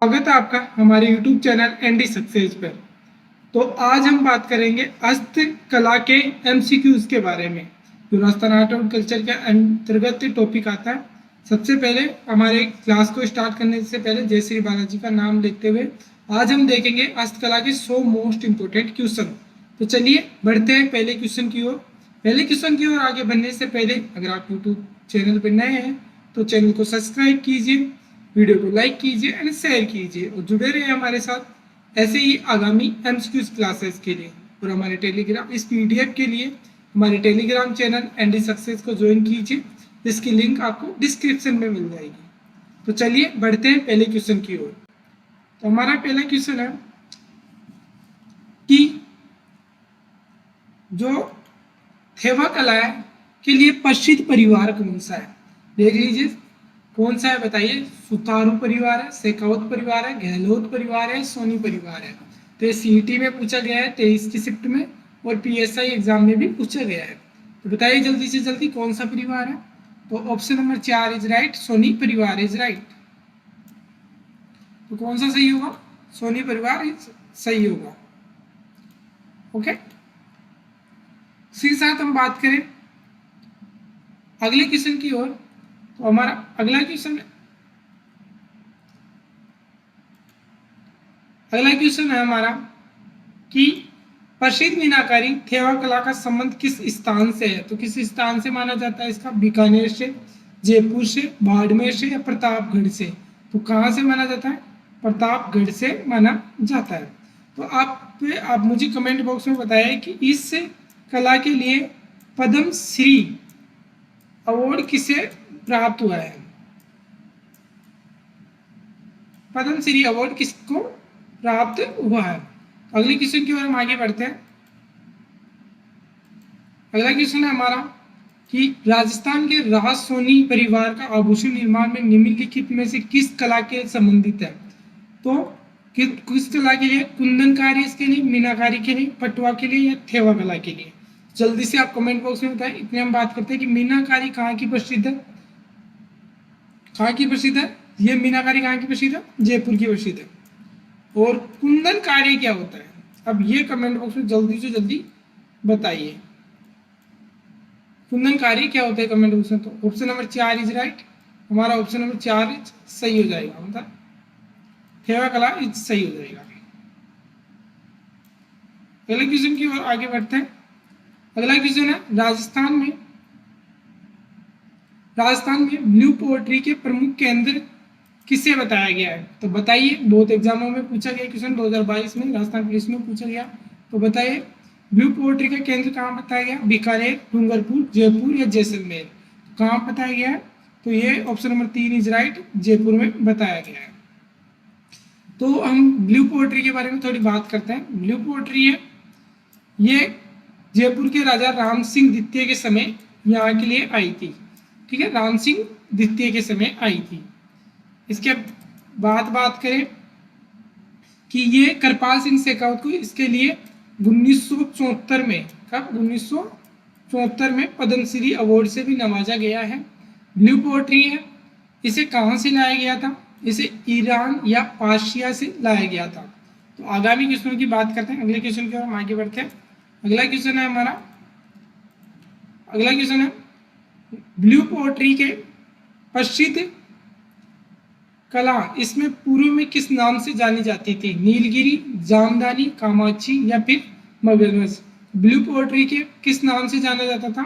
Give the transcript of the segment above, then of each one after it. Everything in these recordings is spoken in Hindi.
स्वागत है आपका हमारे YouTube चैनल एनडी सक्सेस पर। तो आज हम बात करेंगे हस्तकला के MCQs के बारे में जो राजस्थान आर्ट और कल्चर के अंतर्गत टॉपिक आता है। सबसे पहले हमारे क्लास को स्टार्ट करने से पहले जय श्री बालाजी का नाम लेते हुए आज हम देखेंगे हस्तकला के 100 मोस्ट इम्पोर्टेंट क्वेश्चन। तो चलिए बढ़ते हैं पहले क्वेश्चन की ओर। पहले क्वेश्चन की ओर आगे बढ़ने से पहले अगर आप YouTube चैनल पर नए हैं तो चैनल को सब्सक्राइब कीजिए, वीडियो को लाइक कीजिए एंड शेयर कीजिए और जुड़े रहिए हमारे साथ ऐसे ही आगामी MCQs क्लासेस के लिए। और हमारे टेलीग्राम इस PDF के लिए हमारे टेलीग्राम चैनल एनडी सक्सेस को ज्वाइन कीजिए, जिसकी लिंक आपको डिस्क्रिप्शन में मिल जाएगी। तो चलिए बढ़ते हैं पहले क्वेश्चन की ओर। तो हमारा पहला क्वेश्चन है कि जो थेवा कला के लिए प्रसिद्ध परिवार कौन सा है। देख लीजिए कौन सा है, बताइए। सुतारू परिवार है, शेखावत परिवार है, गहलोत परिवार है, सोनी परिवार है। तो ये CET में पूछा गया है 23 की शिफ्ट में और PSI एग्जाम में भी पूछा गया है। तो बताइए जल्दी से जल्दी कौन सा परिवार है। तो option number 4 is right, Soni परिवार इज राइट। तो कौन सा सही होगा, सोनी परिवार सही होगा। ओके, इसी साथ हम बात करें अगले क्वेश्चन की ओर। तो हमारा अगला क्वेश्चन है हमारा कि प्रसिद्ध मीनाकारी थेवा कला का संबंध किस स्थान से है। तो किस स्थान से माना जाता है इसका, बीकानेर से, जयपुर से, बाड़मेर से या प्रतापगढ़ से। तो कहाँ से माना जाता है, प्रतापगढ़ से माना जाता है। तो आप मुझे कमेंट बॉक्स में बताइए कि इस कला के लिए पद्म श्री अवार्ड किसे प्राप्त हुआ है। पद्म श्री अवार्ड किसको प्राप्त हुआ है। अगले क्वेश्चन की ओर हम आगे बढ़ते हैं। अगला क्वेश्चन है हमारा कि राजस्थान के राज सोनी परिवार का आभूषण निर्माण में निम्नलिखित में से किस कला के संबंधित है। तो किस कला के लिए, कुंदन कार्य इसके लिए, मीनाकारी के लिए, पटुआ के लिए या थेवा कला के लिए। जल्दी से आप कमेंट बॉक्स में बताएं। इतने हम बात करते हैं कि मीनाकारी कहाँ की प्रसिद्ध है, कहाँ की प्रसिद्ध है। ये मीनाकारी कहाँ की प्रसिद्ध है, जयपुर की प्रसिद्ध है। और कुंदन कार्य क्या होता है, अब ये कमेंट बॉक्स में जल्दी से जल्दी बताइए। कुंदन कार्य क्या होता है कमेंट बॉक्स में। तो ऑप्शन नंबर 4 इज राइट, हमारा ऑप्शन नंबर 4 सही हो जाएगा, मतलब थेवा कला इज सही हो जाएगा। अगले क्वेश्चन की ओर आगे बढ़ते हैं। अगला क्वेश्चन है राजस्थान में ब्लू पोएट्री के प्रमुख केंद्र किसे बताया गया है। तो बताइए, बहुत एग्जामों में पूछा गया क्वेश्चन, 2022 में राजस्थान पुलिस में पूछा गया। तो बताइए ब्लू पोएट्री का केंद्र कहाँ बताया गया, बीकानेर, डूंगरपुर, जयपुर या जैसलमेर। कहाँ बताया गया है। तो ये option number 3 is right, Jaipur में बताया गया है। तो हम ब्लू पोएट्री के बारे में थोड़ी बात करते हैं। ब्लू पोएट्री है ये जयपुर के राजा राम सिंह द्वितीय के समय यहाँ के लिए आई थी। ठीक है, राम सिंह द्वितीय के समय आई थी। इसके बाद बात करें कि ये कृपाल सिंह शेखावत को इसके लिए 1974 में, कब 1974 में पद्मश्री अवार्ड से भी नवाजा गया है। ब्लू पोएट्री है, इसे कहाँ से लाया गया था, इसे ईरान या पर्शिया से लाया गया था। तो आगामी क्वेश्चन की बात करते हैं। अगले क्वेश्चन की ओर हम आगे बढ़ते हैं। अगला क्वेश्चन है हमारा, अगला क्वेश्चन है ब्लू पोएट्री के प्रसिद्ध कला इसमें पूर्व में किस नाम से जानी जाती थी, नीलगिरी, जामदानी, कामाक्षी या फिर मगरमच्छ। ब्लू पोएट्री के किस नाम से जाना जाता था।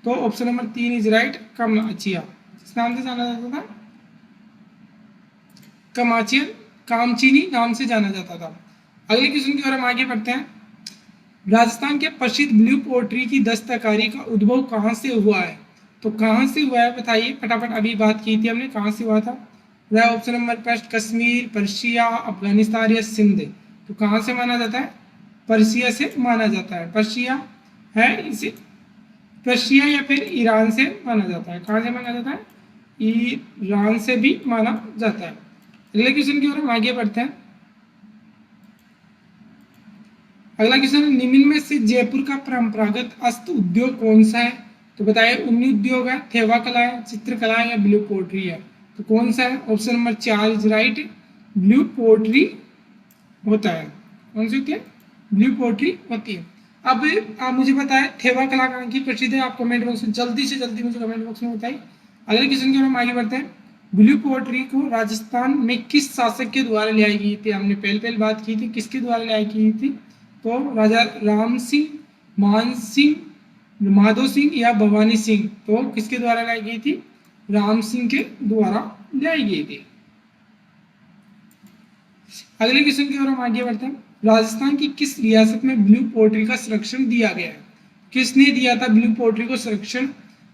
तो ऑप्शन नंबर 3 इज राइट, कामाक्षिया। किस नाम से जाना जाता था, कामाक्षिया, कामचीनी नाम से जाना जाता था। अगले क्वेश्चन की ओर हम आगे बढ़ते हैं। राजस्थान के प्रसिद्ध ब्लू पोएट्री की दस्तकारी का उद्भव कहाँ से हुआ है। तो कहाँ से हुआ है बताइए फटाफट, अभी बात की थी हमने, कहाँ से हुआ था। वह option number 1 Kashmir, Persia, Afghanistan या सिंध। तो कहाँ से माना जाता है, पर्शिया से माना जाता है। पर्शिया है, इसे पर्शिया या फिर ईरान से माना जाता है। कहाँ से माना जाता है, ईरान से भी माना जाता है। अगले क्वेश्चन की ओर हम आगे बढ़ते हैं। अगला क्वेश्चन, निम्न में से जयपुर का परंपरागत हस्त उद्योग कौन सा है। तो बताइए उन्नी उद्योग है, थेवा कला है, चित्रकला है या ब्लू पोएट्री है। तो कौन सा है, option number 4 is right, blue pottery होता है। कौन सी होती है? ब्लू पोट्री होती है। अब आप मुझे बताएं थेवा कला कहाँ की प्रसिद्ध है? आप कमेंट बॉक्स में जल्दी से जल्दी मुझे कमेंट बॉक्स में बताइए। अगले क्वेश्चन की ओर हम आगे बढ़ते हैं। ब्लू पोट्री को राजस्थान में किस शासक के द्वारा लाई गई थी? हमने पहले बात की थी, किसके द्वारा लाई गई थी? तो राजा राम सिंह, मान सिंह, माधो सिंह या भवानी सिंह? तो किसके द्वारा लाई गई थी? राम सिंह के द्वारा लाई गई थी। अगले क्वेश्चन की ओर हम आगे बढ़ते हैं। राजस्थान की किस रियासत में ब्लू पोट्री का संरक्षण दिया गया है? किसने दिया था ब्लू पोट्री को संरक्षण?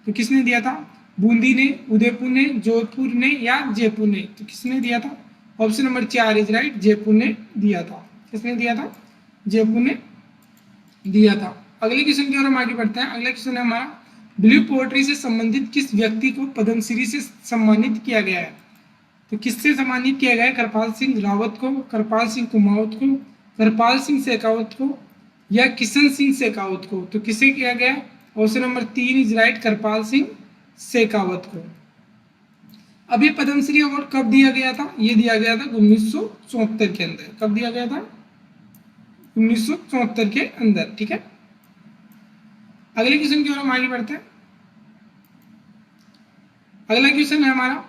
तो किसने दिया था? बूंदी ने, उदयपुर ने, जोधपुर ने या जयपुर ने? तो किसने दिया था? Option number 4 is right, Jaipur ने दिया था। किसने दिया था? जयपुर ने दिया था। अगले क्वेश्चन की ओर हम आगे बढ़ते हैं। अगला क्वेश्चन है हमारा, ब्लू पोट्री से संबंधित किस व्यक्ति को पद्मश्री से सम्मानित किया गया है? तो किससे सम्मानित किया गया है? कृपाल सिंह रावत को, कृपाल सिंह कुमावत को, कृपाल सिंह शेखावत को या किशन सिंह शेखावत को? तो किसे किया गया? ऑप्शन नंबर 3 इज राइट, कृपाल सिंह शेखावत को। अब ये पद्मश्री अवार्ड कब दिया गया था? ये दिया गया था 1974 के अंदर। कब दिया गया था? 1974 के अंदर। ठीक है, अगले क्वेश्चन की ओर हम आगे बढ़ते हैं। अगला क्वेश्चन है हमारा,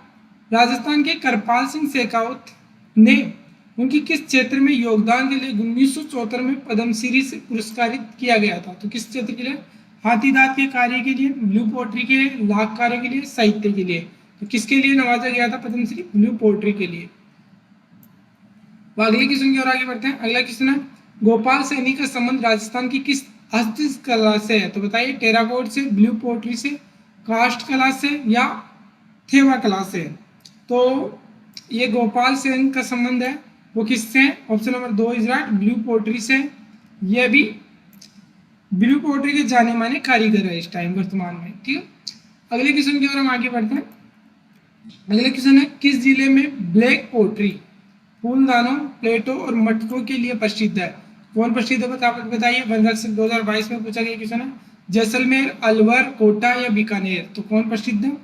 राजस्थान के कृपाल सिंह शेखावत ने उनकी किस क्षेत्र में योगदान के लिए 1974 में पद्मश्री से पुरस्कारित किया गया था? तो किस क्षेत्र के लिए? हाथीदांत के कार्य के लिए, ब्लू पोट्री के लिए, लाख कार्य के लिए, साहित्य के लिए? तो किसके लिए नवाजा गया था पद्मश्री? ब्लू पोट्री के लिए। तो अगले क्वेश्चन की ओर आगे बढ़ते हैं। अगला क्वेश्चन है, गोपाल सैनी का संबंध राजस्थान की किस हस्तकला से है? तो बताइए, टेराकोट से, ब्लू पोट्री से, कास्ट कला से या थेवा कला से? तो ये गोपाल सेन का संबंध है वो किससे? Option number 2 is right, blue pottery से। ये भी ब्लू पोट्री के जाने माने कारीगर है इस टाइम वर्तमान में। ठीक है, अगले क्वेश्चन की ओर हम आगे बढ़ते हैं। अगले क्वेश्चन है, किस जिले में ब्लैक पोट्री फूलदानों, प्लेटों और मटकों के लिए प्रसिद्ध है? कौन प्रसिद्ध है बताइए। 2022 में पूछा गया क्वेश्चन है। जैसलमेर, अलवर, कोटा या बीकानेर? तो कौन प्रसिद्ध है?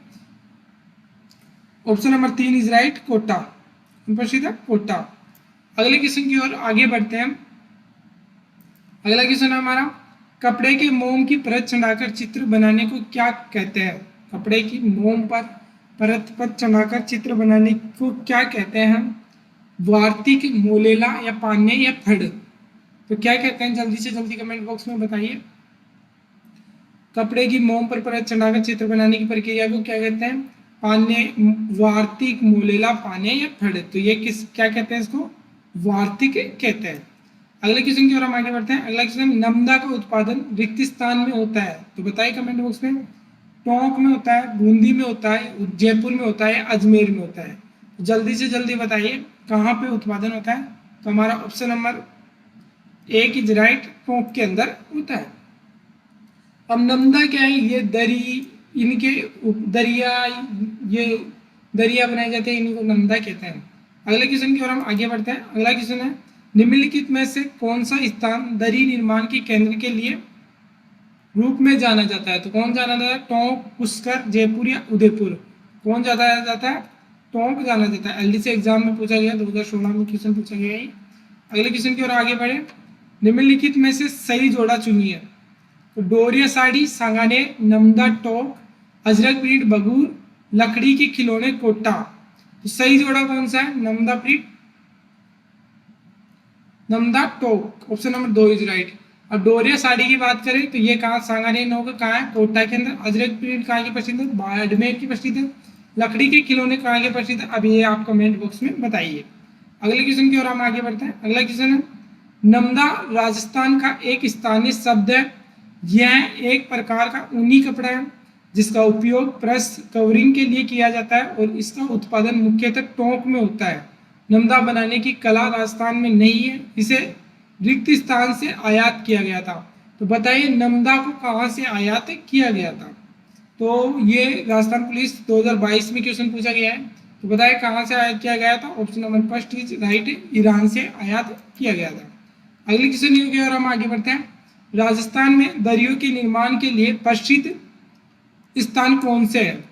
Option number 3 is right, Kota. प्रसिद्ध है कोटा। अगले क्वेश्चन की ओर आगे बढ़ते हैं। अगला क्वेश्चन है हमारा, कपड़े के मोम की परत चढ़ाकर चित्र बनाने को क्या कहते हैं? कपड़े की मोम पर परत पर चढ़ाकर चित्र बनाने को क्या कहते हैं? वार्तिक, मोलेला या पान्ने या फड़? तो क्या कहते हैं? जल्दी से जल्दी कमेंट बॉक्स में बताइए। कपड़े की मोम पर परत चढ़ाकर चित्र बनाने की प्रक्रिया को क्या कहते हैं? पान्ने, वार्तिक, मोलेला, पान्ने या फड़? तो ये क्या कहते हैं? इसको वार्तिक कहते हैं। अगले क्वेश्चन की ओर हम आगे बढ़ते हैं। अगला क्वेश्चन, नमदा का उत्पादन रिक्त स्थान में होता है? तो बताइए कमेंट बॉक्स में। टोंक में होता है, बूंदी में होता है, जयपुर में होता है, अजमेर में होता है? जल्दी से जल्दी बताइए कहाँ पे उत्पादन होता है? तो हमारा option number 1 is right, Tonk के अंदर होता है। अब नमदा क्या है? ये दरी, इनके दरिया, ये दरिया बनाए जाते हैं, इनको नमदा कहते हैं। अगले क्वेश्चन की ओर हम आगे बढ़ते हैं। अगला क्वेश्चन है, निम्नलिखित में से कौन सा स्थान दरी निर्माण के केंद्र के लिए रूप में जाना जाता है? तो कौन जाना जाता है? टोंक, पुष्कर, जयपुर या उदयपुर? कौन जाता है? टोंक जाना जाता है। एलडीसी एग्जाम में पूछा गया, 2016 में क्वेश्चन पूछा गया है। अगले क्वेश्चन की ओर आगे बढ़े। निम्नलिखित में से सही जोड़ा चुनिए। तो डोरिया साड़ी, सांगाने, नमदा टोक, अजरक प्रिंट बगूर, लकड़ी के खिलौने कोटा? तो सही जोड़ा कौन सा है? नमदा प्रिंट, नमदा टोक। Option number 2 is right. अब डोरिया साड़ी की बात करें तो ये कहाँ? सांगानेर नौ का कहाँ है? कोटा के अंदर। अजरक प्रिंट कहाँ की प्रसिद्ध है? बाड़मेर की प्रसिद्ध है। लकड़ी के खिलौने कहाँ के प्रसिद्ध है? अब ये आप कमेंट बॉक्स में बताइए। अगले क्वेश्चन की ओर हम आगे बढ़ते हैं। अगला क्वेश्चन है, नमदा राजस्थान का एक स्थानीय शब्द है। यह एक प्रकार का ऊनी कपड़ा है जिसका उपयोग प्रेस कवरिंग के लिए किया जाता है और इसका उत्पादन मुख्यतः टोंक में होता है। नमदा बनाने की कला राजस्थान में नहीं है, इसे रिक्त स्थान से आयात किया गया था। तो बताइए नमदा को कहाँ से आयात किया गया था? तो ये राजस्थान पुलिस 2022 में क्वेश्चन पूछा गया है। तो बताइए कहाँ से आयात किया गया था? Option number first is right, Iran से आयात किया गया था। अगले क्वेश्चन ये और हम आगे बढ़ते हैं। राजस्थान में दरियों के निर्माण के लिए प्रसिद्ध स्थान कौन से हैं?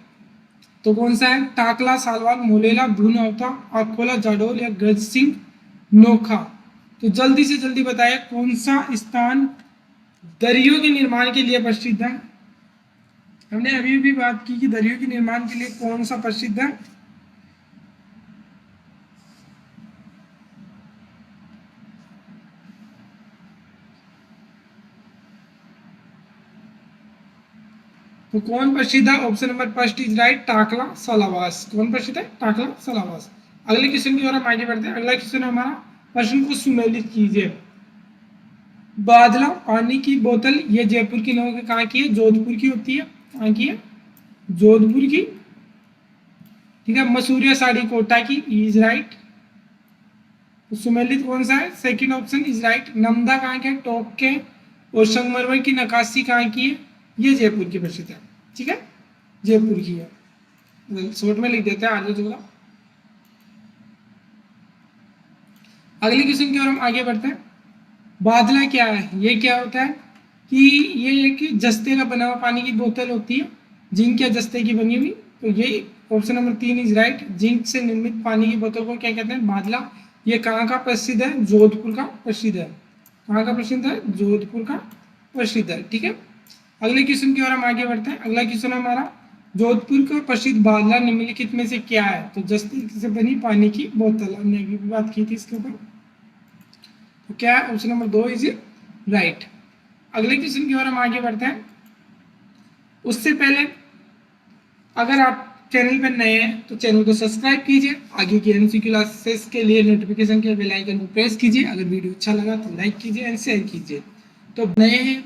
तो कौन सा है? टाकला, सालवाल, मोलेला, भूनवता, अकोला, जाडोल या गज सिंह नोखा। तो जल्दी से जल्दी बताइए कौन सा स्थान दरियों के निर्माण के लिए प्रसिद्ध है? हमने अभी भी बात की कि दरियों के निर्माण के लिए कौन सा प्रसिद्ध है? तो कौन प्रसिद्ध है? Option number first is right, टाकला सलावास। कौन प्रसिद्ध है? टाकला सलावास। अगले क्वेश्चन की ओर हम आगे बढ़ते हैं। अगला क्वेश्चन हमारा, प्रश्न को सुमेलित कीजिए। बादला पानी की बोतल ये जयपुर की लोगों के कहाँ की है? जोधपुर की होती है। कहाँ की है? जोधपुर की। ठीक है। मसूरिया साड़ी कोटा की इज राइट। तो सुमेलित कौन सा है? Second option is right. Namda कहाँ के? टोक के। और संगमरमर की नक्काशी कहाँ की है? ये जयपुर की प्रसिद्ध है। ठीक है, जयपुर की है। शॉर्ट में लिख देते हैं आगे थोड़ा। अगले क्वेश्चन की ओर हम आगे बढ़ते हैं। बादला क्या है? ये क्या होता है कि ये एक जस्ते का बना हुआ पानी की बोतल होती है, जिंक या जस्ते की बनी हुई। तो ये option number 3 is right. Zinc से निर्मित पानी की बोतल को क्या कहते हैं? बादला। ये कहाँ का प्रसिद्ध है? जोधपुर का प्रसिद्ध है। कहाँ का प्रसिद्ध है? जोधपुर का प्रसिद्ध है। ठीक है। अगले क्वेश्चन की ओर हम आगे बढ़ते हैं। अगला क्वेश्चन हमारा, जोधपुर का प्रसिद्ध बादला निम्नलिखित में से क्या है? तो जस्ते से बनी पानी की बोतल, हमने अभी भी बात की थी इसके ऊपर। तो क्या है? Option number 2 is right. अगले क्वेश्चन की ओर हम आगे बढ़ते हैं। उससे पहले अगर आप चैनल पर नए हैं तो चैनल को सब्सक्राइब कीजिए। आगे की एमसीक्यू क्लासेस के लिए नोटिफिकेशन के बेल आइकन को प्रेस कीजिए। अगर वीडियो अच्छा लगा तो लाइक कीजिए एंड शेयर कीजिए। तो नए हैं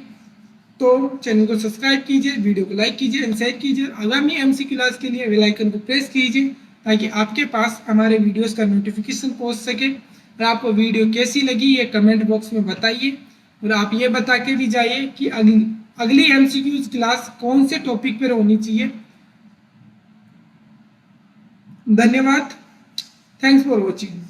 तो चैनल को सब्सक्राइब कीजिए, वीडियो को लाइक कीजिए एंड शेयर कीजिए। आगामी एमसीक्यू क्लास के लिए बेल आइकन को प्रेस कीजिए ताकि आपके पास हमारे वीडियोस का नोटिफिकेशन पहुंच सके। और आपको वीडियो कैसी लगी ये कमेंट बॉक्स में बताइए। और आप ये बता के भी जाइए कि अगली एमसीक्यू क्लास कौन से टॉपिक पर होनी चाहिए। धन्यवाद। Thanks for watching.